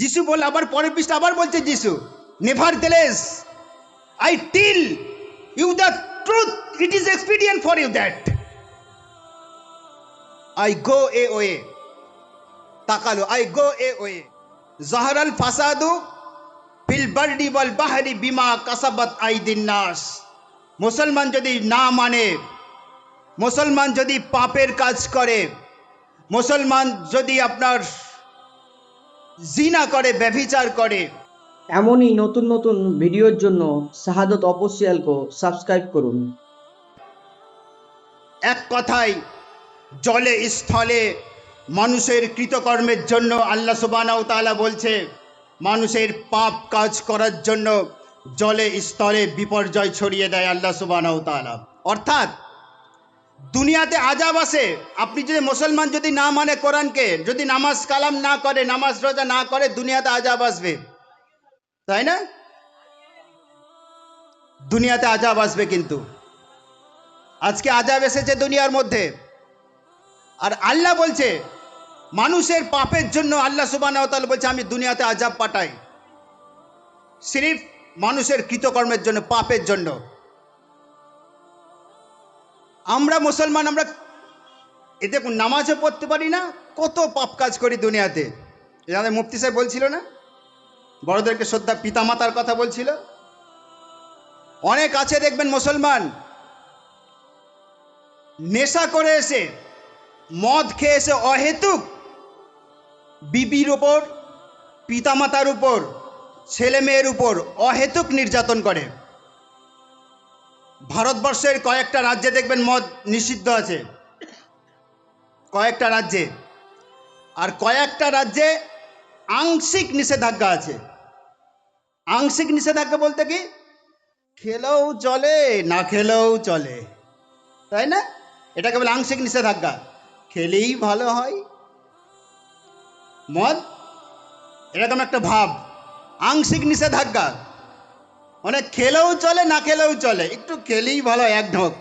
যিশু বলে, আবার পরের পৃষ্ঠা আবার বলছে যিশু, nevertheless I tell you the truth, it is expedient for you that I go away, তাকালো, আই গো এ ওয়ে, জাহারাল ফাসাদু ফিল বারদি ওয়াল বাহরি বিমা কাসাবাত আইদিন নাস। মুসলমান যদি না মানে, মুসলমান যদি পাপের কাজ করে, মুসলমান যদি আপনার জিনা করে, ব্যভিচার করে, এমনই নতুন নতুন ভিডিওর জন্য শাহাদত অফিসিয়ালকে সাবস্ক্রাইব করুন। এক কথায় জলে স্থলে মানুষের কৃতকর্মের জন্য আল্লাহ সুবহানাহু ওয়া তাআলা বলছে, মানুষের পাপ কাজ করার জন্য জলে স্থলে বিপর্যয় ছড়িয়ে দেয় আল্লাহ সুবহানাহু ওয়া তাআলা। অর্থাৎ দুনিয়াতে আযাব আসে, আপনি যদি মুসলমান যদি না মানে কোরআনকে, যদি নামাজ কালাম না করে, নামাজ রোজা না করে, দুনিয়াতে আযাব আসবে, তাই না? দুনিয়াতে আযাব আসবে। কিন্তু আজকে আযাব এসেছে দুনিয়ার মধ্যে, আর আল্লাহ বলছে মানুষের পাপের জন্য আল্লাহ সুবহানাহু ওয়া তাআলা বলছে আমি দুনিয়াতে আযাব পাঠাই, সিরিফ মানুষের কৃতকর্মের জন্য, পাপের জন্য। আমরা মুসলমান, আমরা এ দেখুন নামাজও পড়তে পারি না, কত পাপ কাজ করি দুনিয়াতে। আমাদের মুফতি সাহেব বলছিল না, বড়দেরকে শ্রদ্ধা, পিতামাতার কথা বলছিল। অনেক আছে দেখবেন মুসলমান নেশা করে এসে, মদ খেয়ে এসে অহেতুক বিবির উপর, পিতামাতার উপর, ছেলে মেয়ের উপর অহেতুক নির্যাতন করে। ভারতবর্ষের কয়েকটা রাজ্যে দেখবেন মদ নিষিদ্ধ আছে, কয়েকটা রাজ্যে, আর কয়েকটা রাজ্যে আংশিক নিষেধাজ্ঞা আছে। আংশিক নিষেধাজ্ঞা বলতে কি, খেলেও চলে না খেলেও চলে, তাই না? এটাকে বলে আংশিক নিষেধাজ্ঞা। খেলেই ভালো হয় মদ, এরকম একটা ভাব, আংশিক নিষেধাজ্ঞা। মানে খেলেও চলে না খেলেও চলে, একটু খেলেই ভালো এক ঢোক।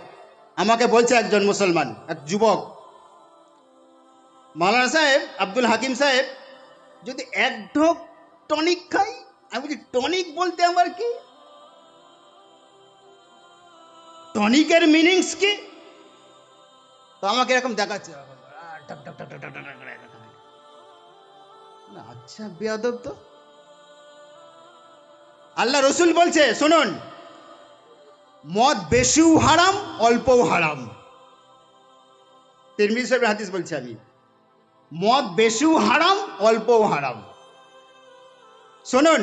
আমাকে বলছে একজন মুসলমান, এক যুবক, মাওলানা সাহেব, আব্দুল হাকিম সাহেব, যদি এক ঢোক টনিক খাই। আমি বলছি টনিক বলতে আমার কি, টনিকের মিনিংস কি? তো আমাকে এরকম দেখাচ্ছে, আচ্ছা বেয়াদব তো। আল্লাহ রসুল বলছে শুনুন, মদ বেশিও হারাম অল্পও হারাম। তিরমিজি শরীফের হাদিস বলছি আমি, মদ বেশিও হারাম অল্পও হারাম। শুনুন,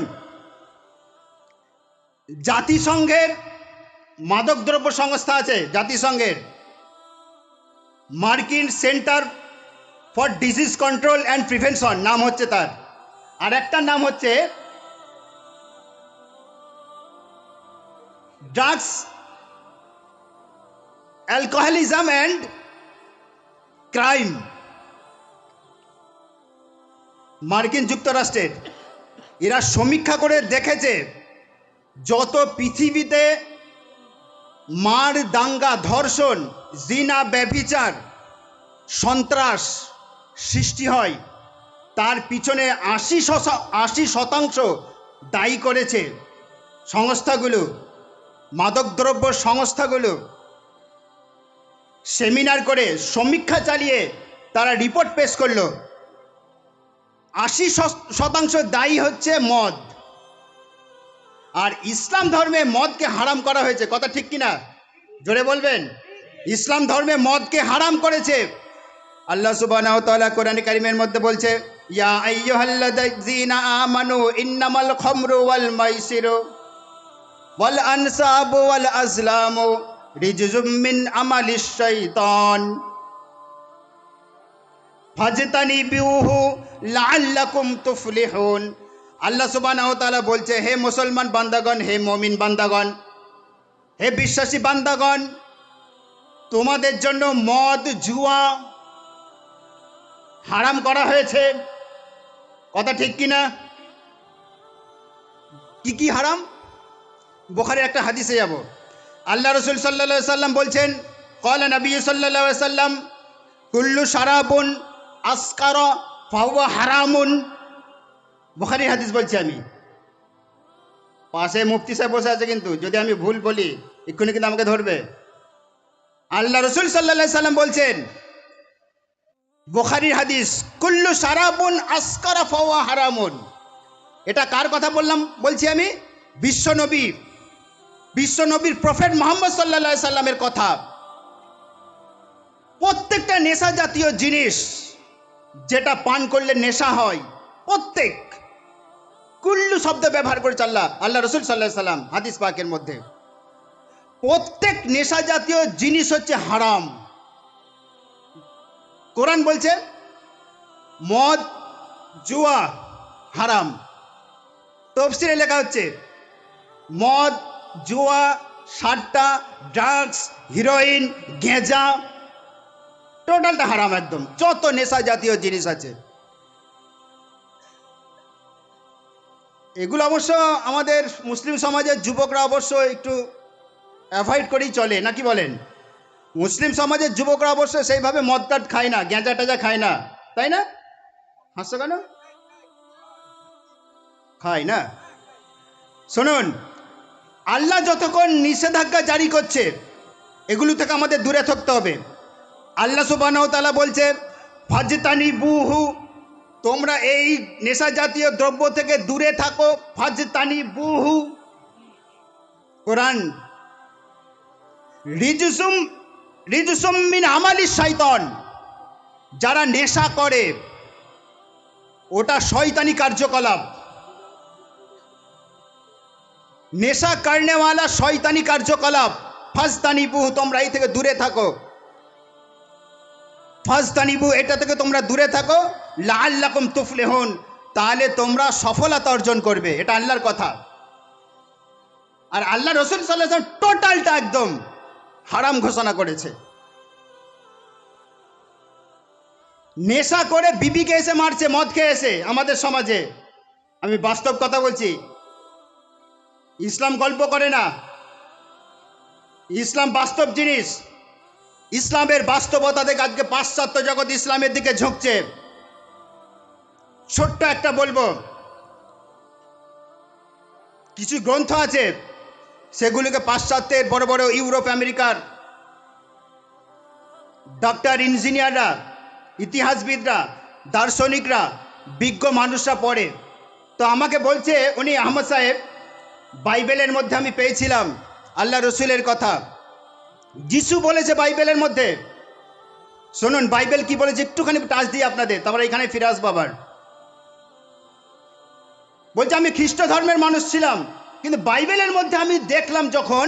জাতিসংঘের মাদকদ্রব্য সংস্থা আছে, জাতিসংঘের মার্কিন centre for disease control and prevention নাম হচ্ছে তার, আর একটা নাম হচ্ছে ড্রাগস, অ্যালকোহলিজম অ্যান্ড ক্রাইম, মার্কিন যুক্তরাষ্ট্রের। এরা সমীক্ষা করে দেখেছে যত পৃথিবীতে মার, দাঙ্গা, ধর্ষণ, জিনা, ব্যভিচার, সন্ত্রাস সৃষ্টি হয়, তার পিছনে ৮০% দায়ী করেছে সংস্থাগুলো, মাদকদ্রব্য সংস্থাগুলো। সেমিনার করে সমীক্ষা চালিয়ে তারা রিপোর্ট পেশ করলো, ৮০% দায়ী হচ্ছে মদ। আর ইসলাম ধর্মে মদকে হারাম করা হয়েছে, কথা ঠিক কিনা জোরে বলবেন? ইসলাম ধর্মে মদকে হারাম করেছে। আল্লাহ সুবহানাহু ওয়া তাআলা কোরআনে কারীমের মধ্যে বলছে, ইয়া আইয়ুহাল্লাযীনা আমানু ইন্নামাল খামরু ওয়াল মাইসিরু ওয়াল আনসাবু ওয়াল আজলামু রিজজুম মিন আমালিশ শাইতান ফাজতানিবুহু লাআল্লাকুম তুফলিহুন। আল্লাহ সুবহানাহু ওয়া তাআলা বলছে, হে মুসলমান বান্দাগণ, হে মুমিন বান্দাগণ, হে বিশ্বাসী বান্দাগণ, তোমাদের জন্য মদ, জুয়া হারাম করা হয়েছে, কথা ঠিক কিনা? কি কি হারাম? বুখারীর একটা হাদিসে যাব। আল্লাহ রাসূল সাল্লাল্লাহু আলাইহি সাল্লাম বলছেন, ক্বালা নবী সাল্লাল্লাহু আলাইহি সাল্লাম, কুল্লু শারাবুন আসকারা ফাহুয়া হারামুন। বুখারীর হাদিস বলছি আমি। পাশে মুফতি সাহেব বসে আছে, কিন্তু যদি আমি ভুল বলি এক্ষুনি কিন্তু আমাকে ধরবে। আল্লাহ রসুল সাল্লাল্লাহু সাল্লাম বলছেন, বুখারীর হাদিস, কুল্লু শারাবুন আসকারা ফাওয়া হারামুন। এটা কার কথা বলছি আমি? বিশ্বনবীর প্রফেট মুহাম্মদ সাল্লাল্লাহু আলাইহি সাল্লামের কথা। প্রত্যেকটা নেশা জাতীয় জিনিস যেটা পান করলে নেশা হয়, প্রত্যেক, কুল্লু শব্দ ব্যবহার করেছে আল্লাহ রসুল সাল্লাল্লাহু আলাইহি সাল্লাম হাদিস পাকের মধ্যে। প্রত্যেক নেশা জাতীয় জিনিস হচ্ছে হারাম। কোরআন বলছে মদ, জুয়া হারাম। তাফসীরে লেখা হচ্ছে মদ, জুয়া, সাট্টা, ড্রাগস, হিরোইন, গেঁজা, টোটালটা হারাম একদম। যত নেশা জাতীয় জিনিস আছে এগুলো অবশ্য আমাদের মুসলিম সমাজের যুবকরা অবশ্য একটু অ্যাভয়েড করেই চলে, নাকি বলেন? মুসলিম সমাজের যুবকরা অবশ্য সেইভাবে মদ টাদ খায় না, গেঁজা টেজা খায় না, তাই না? হাসছো কেন? খায় না। শুনুন, আল্লাহ যতক্ষণ নিষেধাজ্ঞা জারি করছে এগুলো থেকে আমাদের দূরে থাকতে হবে। আল্লাহ সুবহানাহু ওয়া তাআলা বলছে ফাজতানিবুহু, তোমরা এই নেশা জাতীয় দ্রব্য থেকে দূরে থাকো। ফাজতানিবুহু, কোরআন, রিজসুম মিন আমালিশ শাইতান, যারা নেশা করে ওটা শয়তানি কার্যকলাপ। নেশা করনেওয়ালা শয়তানি কার্যকলাপ। ফাজতানিবুহু, তোমরা এই থেকে দূরে থাকো। ফাজতানিবু, এটা থেকে তোমরা দূরে থাকো। লাআল্লাকুম তুফলিহুন, তাহলে তোমরা সফলতা অর্জন করবে। এটা আল্লাহর কথা। আর আল্লাহ রসুল সাল্লাল্লাহু আলাইহি ওয়াসাল্লাম টোটালটা একদম হারাম ঘোষণা করেছে। নেশা করে বিবিকে এসে মারছে মদ খেয়ে এসে আমাদের সমাজে। আমি বাস্তব কথা বলছি, ইসলাম গল্প করে না, ইসলাম বাস্তব জিনিস। ইসলামের বাস্তবতা দেখে আজকে পাশ্চাত্য জগৎ ইসলামের দিকে ঝুঁকছে। ছোট্ট একটা বলবো, কিছু গ্রন্থ আছে সেগুলিকে পাশ্চাত্যের বড় বড় ইউরোপ আমেরিকার ডাক্তার, ইঞ্জিনিয়াররা, ইতিহাসবিদরা, দার্শনিকরা, বিজ্ঞ মানুষরা পড়ে। তো আমাকে বলছে উনি, আহমদ সাহেব, বাইবেলের মধ্যে আমি পেয়েছিলাম আল্লাহ রসুলের কথা। যিশু বলেছে বাইবেলের মধ্যে। শুনুন বাইবেল কি বলেছে, একটুখানি টাচ দিই আপনাদের, তারপরে এখানে ফিরে আসবো আবার। বলছে আমি খ্রিস্ট ধর্মের মানুষ ছিলাম, কিন্তু বাইবেলের মধ্যে আমি দেখলাম যখন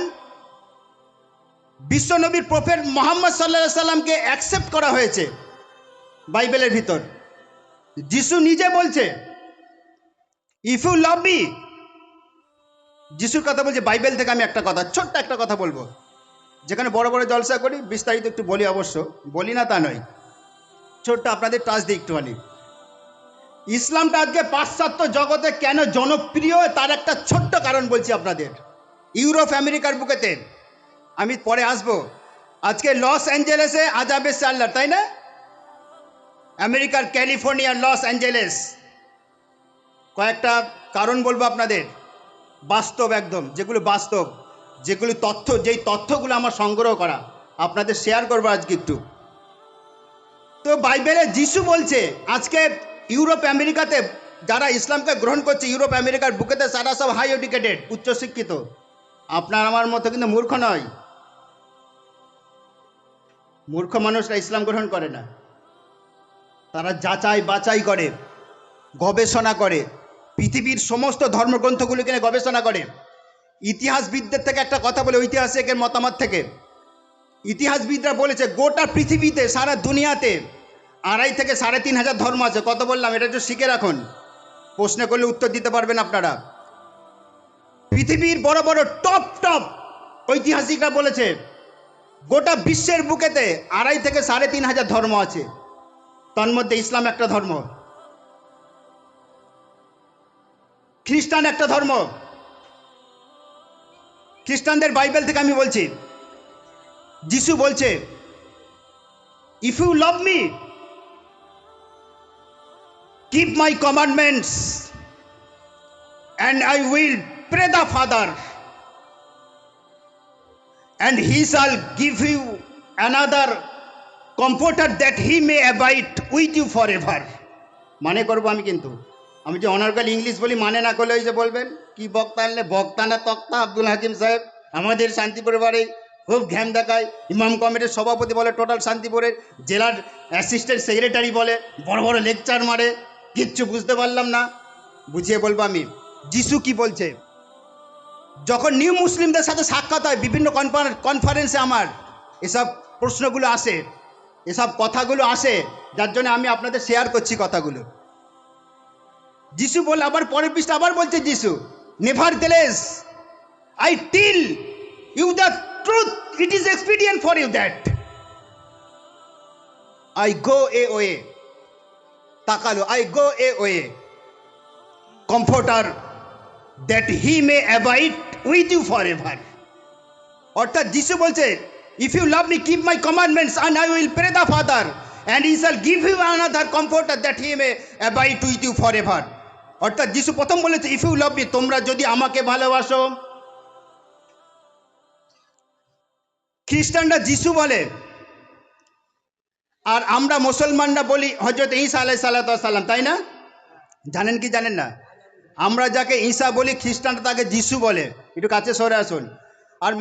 বিশ্বনবীর প্রফেট মুহাম্মদ সাল্লাল্লাহু আলাইহি সাল্লামকে অ্যাকসেপ্ট করা হয়েছে বাইবেলের ভিতর, যিশু নিজে বলছে ইফ ইউ লাভ মি। যিশুর কথা বলছে বাইবেল থেকে। আমি একটা কথা, ছোট্ট একটা কথা বলবো, যেখানে বড় বড় জলসা করি বিস্তারিত একটু বলি, অবশ্য বলি না তা নয়, ছোট্ট আপনাদের টাচ দিই একটুখানি। ইসলামটা আজকে পাশ্চাত্য জগতে কেন জনপ্রিয় তার একটা ছোট্ট কারণ বলছি আপনাদের। ইউরোপ আমেরিকার বুকেতে, আমি পরে আসবো, আজকে লস অ্যাঞ্জেলেসে আজাব এসছে আল্লাহর, তাই না? আমেরিকার ক্যালিফোর্নিয়ার লস অ্যাঞ্জেলেস। কয়েকটা কারণ বলবো আপনাদের, বাস্তব একদম, যেগুলো বাস্তব, যেগুলো তথ্য, যেই তথ্যগুলো আমার সংগ্রহ করা আপনাদের শেয়ার করবো আজকে একটু। তো বাইবেলে যিশু বলছে আজকে ইউরোপ আমেরিকাতে যারা ইসলামকে গ্রহণ করছে, ইউরোপ আমেরিকার বুকেতে তারা সব হাই এডুকেটেড, উচ্চশিক্ষিত। আপনার আমার মতো কিন্তু মূর্খ নয়। মূর্খ মানুষরা ইসলাম গ্রহণ করে না, তারা যাচাই বাছাই করে, গবেষণা করে, পৃথিবীর সমস্ত ধর্মগ্রন্থগুলিকে নিয়ে গবেষণা করে। ইতিহাসবিদদের থেকে একটা কথা বলে, ঐতিহাসিকের মতামত থেকে, ইতিহাসবিদরা বলেছে গোটা পৃথিবীতে, সারা দুনিয়াতে 2.5 থেকে 3.5 ধর্ম আছে। কত বললাম? এটা একটু শিখে রাখুন, প্রশ্ন করলে উত্তর দিতে পারবেন আপনারা। পৃথিবীর বড় বড় টপ ঐতিহাসিকরা বলেছে গোটা বিশ্বের বুকেতে 2.5 থেকে 3.5 ধর্ম আছে, তন্মধ্যে ইসলাম একটা ধর্ম, খ্রিস্টান একটা ধর্ম। খ্রিস্টানদের বাইবেল থেকে আমি বলছি, যিশু বলছে if you love me keep my commandments, and I will pray the Father, and he shall give you another comforter that he may abide with you forever. মানে করবো আমি, কিন্তু আমি যে অনার্গাল ইংলিশ বলি মানে না করলে ওই যে বলবেন কি বক্তা আনলে, বক্তা না তক্তা আব্দুল হাকিম সাহেব আমাদের শান্তিপুরের বাড়ি, খুব ঘ্যাম দেখায়। ইমাম কমিটির সভাপতি বলে, টোটাল শান্তিপুরের জেলার অ্যাসিস্ট্যান্ট সেক্রেটারি বলে, বড় বড় লেকচার মারে, কিচ্ছু বুঝতে পারলাম না। বুঝিয়ে বলবো আমি, যিশু কি বলছে। যখন নিউ মুসলিমদের সাথে সাক্ষাৎ হয় বিভিন্ন কনফারেন্সে, আমার এসব প্রশ্নগুলো আসে, এসব কথাগুলো আসে, যার জন্য আমি আপনাদের শেয়ার করছি কথাগুলো। যিশু বলে, আবার পরের পৃষ্ঠা আবার বলছে যিশু, nevertheless I tell you the truth, it is expedient for you that I go away, তাকালো, I go away comforter that he may abide with you forever. অর্থাৎ যিশু বলছে, if you love me keep my commandments and I will pray the Father and he shall give you another comforter that he may abide with you forever. অর্থাৎ যিশু প্রথম বলেছে if you love me, তোমরা যদি আমাকে ভালোবাসো। খ্রিস্টানরা যিশু বলে, আর আমরা মুসলমানরা বলি হযরত ঈসা আলাইহিস সালাম, তাই না? জানেন কি জানেন না? আমরা যাকে ঈসা বলি, খ্রিস্টানরা তাকে যিশু বলে। একটু কাছে সরে আসুন। আর